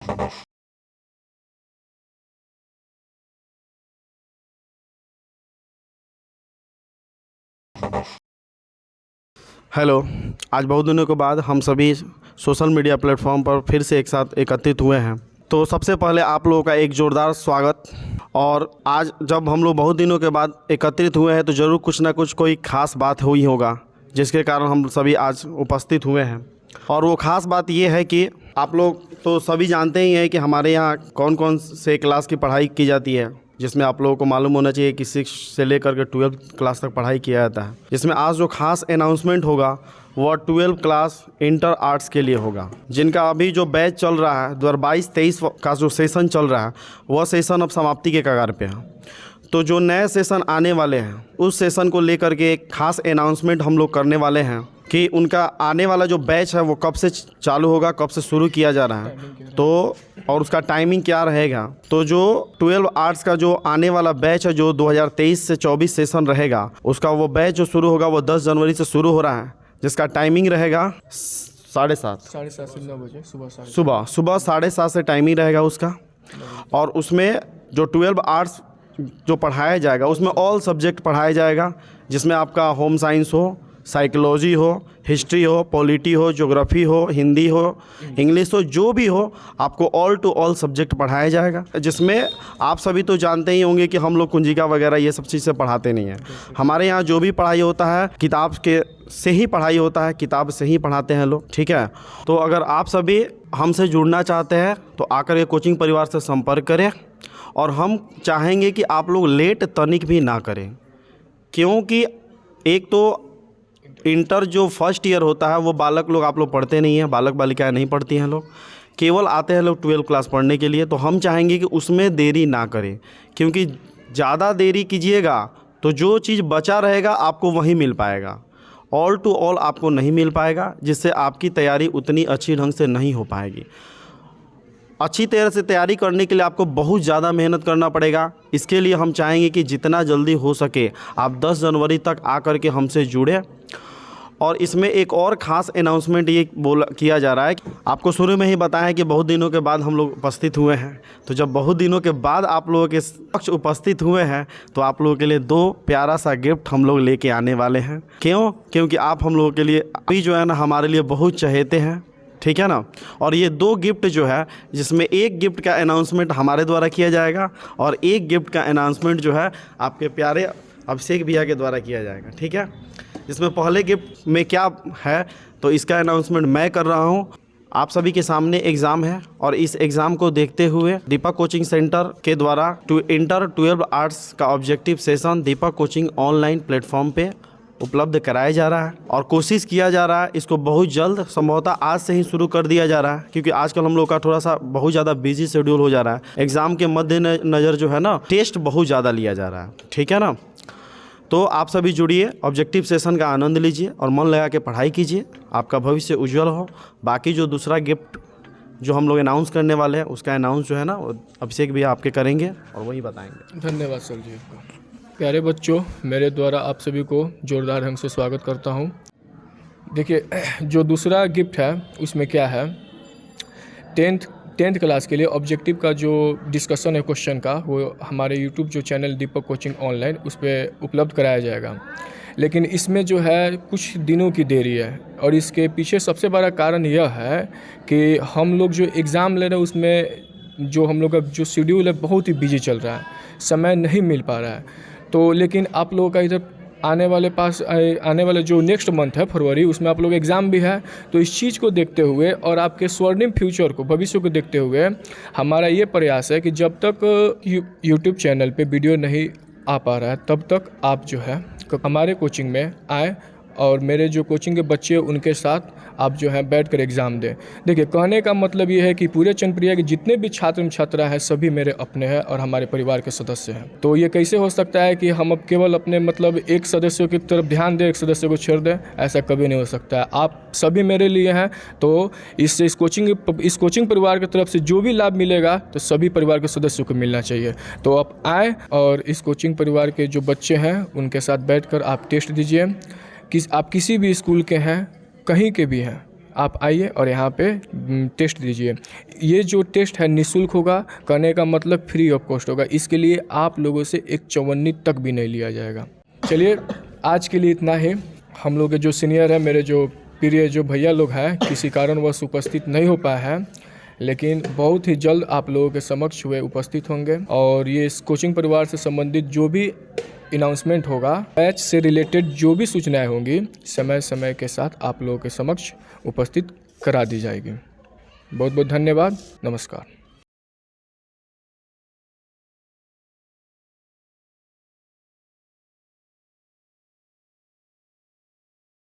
Hello. आज बहुत दिनों के बाद हम सभी सोशल मीडिया प्लेटफॉर्म पर फिर से एक साथ एकत्रित हुए हैं, तो सबसे पहले आप लोगों का एक ज़ोरदार स्वागत। और आज जब हम लोग बहुत दिनों के बाद एकत्रित हुए हैं तो ज़रूर कुछ ना कुछ कोई ख़ास बात हुई होगा जिसके कारण हम सभी आज उपस्थित हुए हैं। और वो ख़ास बात ये है कि आप लोग तो सभी जानते ही हैं कि हमारे यहाँ कौन कौन से क्लास की पढ़ाई की जाती है, जिसमें आप लोगों को मालूम होना चाहिए कि 6 से लेकर के 12 क्लास तक पढ़ाई किया जाता है। जिसमें आज जो खास अनाउंसमेंट होगा वो 12 क्लास इंटर आर्ट्स के लिए होगा, जिनका अभी जो बैच चल रहा है 2022-23 का जो सेशन चल रहा है वह सेशन अब समाप्ति के कगार पे है। तो जो नए सेशन आने वाले हैं उस सेशन को लेकर के एक खास अनाउंसमेंट हम लोग करने वाले हैं कि उनका आने वाला जो बैच है वो कब से चालू होगा, कब से शुरू किया जा रहा है, तो और उसका टाइमिंग क्या रहेगा। तो जो 12 आर्ट्स का जो आने वाला बैच है जो 2023 से 24 सेशन रहेगा, उसका वो बैच जो शुरू होगा वो 10 जनवरी से शुरू हो रहा है, जिसका टाइमिंग रहेगा 7:30 से 9 बजे सुबह 7:30 से टाइमिंग रहेगा उसका। और उसमें जो 12 आर्ट्स जो पढ़ाया जाएगा उसमें ऑल सब्जेक्ट पढ़ाया जाएगा, जिसमें आपका होम साइंस हो, साइकोलॉजी हो, हिस्ट्री हो, पॉलिटी हो, ज्योग्राफी हो, हिंदी हो, इंग्लिश हो, जो भी हो आपको ऑल टू ऑल सब्जेक्ट पढ़ाया जाएगा। जिसमें आप सभी तो जानते ही होंगे कि हम लोग कुंजिका वगैरह ये सब चीज़ें पढ़ाते नहीं हैं। हमारे यहाँ जो भी पढ़ाई होता है किताब के से ही पढ़ाई होता है, किताब से ही पढ़ाते हैं लोग, ठीक है। तो अगर आप सभी हमसे जुड़ना चाहते हैं तो आकर के कोचिंग परिवार से संपर्क करें। और हम चाहेंगे कि आप लोग लेट तनिक भी ना करें, क्योंकि एक तो इंटर जो फर्स्ट ईयर होता है वो बालक लोग आप लोग पढ़ते नहीं हैं, बालक बालिकाएं नहीं पढ़ती हैं, लोग केवल आते हैं लोग 12 क्लास पढ़ने के लिए। तो हम चाहेंगे कि उसमें देरी ना करें, क्योंकि ज़्यादा देरी कीजिएगा तो जो चीज़ बचा रहेगा आपको वही मिल पाएगा, ऑल टू ऑल आपको नहीं मिल पाएगा, जिससे आपकी तैयारी उतनी अच्छी ढंग से नहीं हो पाएगी। अच्छी तरह से तैयारी करने के लिए आपको बहुत ज़्यादा मेहनत करना पड़ेगा। इसके लिए हम चाहेंगे कि जितना जल्दी हो सके आप 10 जनवरी तक आकर के हमसे जुड़े। और इसमें एक और ख़ास अनाउंसमेंट ये किया जा रहा है कि आपको शुरू में ही बताया कि बहुत दिनों के बाद हम लोग उपस्थित हुए हैं। तो जब बहुत दिनों के बाद आप लोगों के समक्ष उपस्थित हुए हैं तो आप लोगों के लिए 2 प्यारा सा गिफ्ट हम लोग लेके आने वाले हैं। क्योंकि आप हम लोगों के लिए अभी जो है ना हमारे लिए बहुत चहेते हैं, ठीक है ना। और ये 2 गिफ्ट जो है, जिसमें एक गिफ्ट का अनाउंसमेंट हमारे द्वारा किया जाएगा और एक गिफ्ट का अनाउंसमेंट जो है आपके प्यारे अभिषेक भैया के द्वारा किया जाएगा, ठीक है। इसमें पहले गिफ्ट में क्या है तो इसका अनाउंसमेंट मैं कर रहा हूँ। आप सभी के सामने एग्ज़ाम है और इस एग्ज़ाम को देखते हुए दीपक कोचिंग सेंटर के द्वारा इंटर 12 आर्ट्स का ऑब्जेक्टिव सेशन दीपक कोचिंग ऑनलाइन प्लेटफॉर्म पे उपलब्ध कराया जा रहा है। और कोशिश किया जा रहा है इसको बहुत जल्द, संभवतः आज से ही शुरू कर दिया जा रहा है, क्योंकि आजकल हम लोग का थोड़ा सा बहुत ज़्यादा बिजी शेड्यूल हो जा रहा है। एग्ज़ाम के मद्देनज़र जो है ना टेस्ट बहुत ज़्यादा लिया जा रहा है, ठीक है ना। तो आप सभी जुड़िए, ऑब्जेक्टिव सेशन का आनंद लीजिए और मन लगा के पढ़ाई कीजिए, आपका भविष्य उज्जवल हो। बाकी जो दूसरा गिफ्ट जो हम लोग अनाउंस करने वाले हैं उसका अनाउंस जो है ना वो अभिषेक भी आपके करेंगे और वही बताएंगे। धन्यवाद सर जी। प्यारे बच्चों, मेरे द्वारा आप सभी को जोरदार ढंग से स्वागत करता हूं। देखिए, जो दूसरा गिफ्ट है उसमें क्या है, टेंथ क्लास के लिए ऑब्जेक्टिव का जो डिस्कशन है क्वेश्चन का, वो हमारे यूट्यूब जो चैनल दीपक कोचिंग ऑनलाइन उस पर उपलब्ध कराया जाएगा। लेकिन इसमें जो है कुछ दिनों की देरी है और इसके पीछे सबसे बड़ा कारण यह है कि हम लोग जो एग्ज़ाम ले रहे हैं उसमें जो हम लोग का जो शेड्यूल है बहुत ही बिजी चल रहा है, समय नहीं मिल पा रहा है। तो लेकिन आप लोगों का इधर आने वाले जो नेक्स्ट मंथ है फरवरी, उसमें आप लोग एग्ज़ाम भी है। तो इस चीज़ को देखते हुए और आपके स्वर्णिम फ्यूचर को, भविष्य को देखते हुए हमारा ये प्रयास है कि जब तक यूट्यूब चैनल पे वीडियो नहीं आ पा रहा है तब तक आप जो है हमारे कोचिंग में आए और मेरे जो कोचिंग के बच्चे उनके साथ आप जो है बैठ कर एग्ज़ाम दें। देखिए, कहने का मतलब ये है कि पूरे चंद्रप्रिया के जितने भी छात्र छात्रा हैं सभी मेरे अपने हैं और हमारे परिवार के सदस्य हैं। तो ये कैसे हो सकता है कि हम अब केवल अपने मतलब एक सदस्यों की तरफ ध्यान दें, एक सदस्य को छोड़ दें? ऐसा कभी नहीं हो सकता है। आप सभी मेरे लिए हैं, तो इस कोचिंग परिवार की तरफ से जो भी लाभ मिलेगा तो सभी परिवार के सदस्यों को मिलना चाहिए। तो आप आए और इस कोचिंग परिवार के जो बच्चे हैं उनके साथ बैठ कर आप टेस्ट दीजिए। आप किसी भी स्कूल के हैं, कहीं के भी हैं, आप आइए और यहाँ पे टेस्ट दीजिए। ये जो टेस्ट है निःशुल्क होगा, करने का मतलब फ्री ऑफ कॉस्ट होगा। इसके लिए आप लोगों से एक चवन्नी तक भी नहीं लिया जाएगा। चलिए आज के लिए इतना ही। हम लोग के जो सीनियर है, मेरे जो प्रिय जो भैया लोग हैं, किसी कारणवश उपस्थित नहीं हो पाए हैं, लेकिन बहुत ही जल्द आप लोगों के समक्ष वे उपस्थित होंगे। और ये इस कोचिंग परिवार से संबंधित जो भी अनाउंसमेंट होगा, बैच से रिलेटेड जो भी सूचनाएं होंगी, समय समय के साथ आप लोगों के समक्ष उपस्थित करा दी जाएगी। बहुत बहुत धन्यवाद। नमस्कार।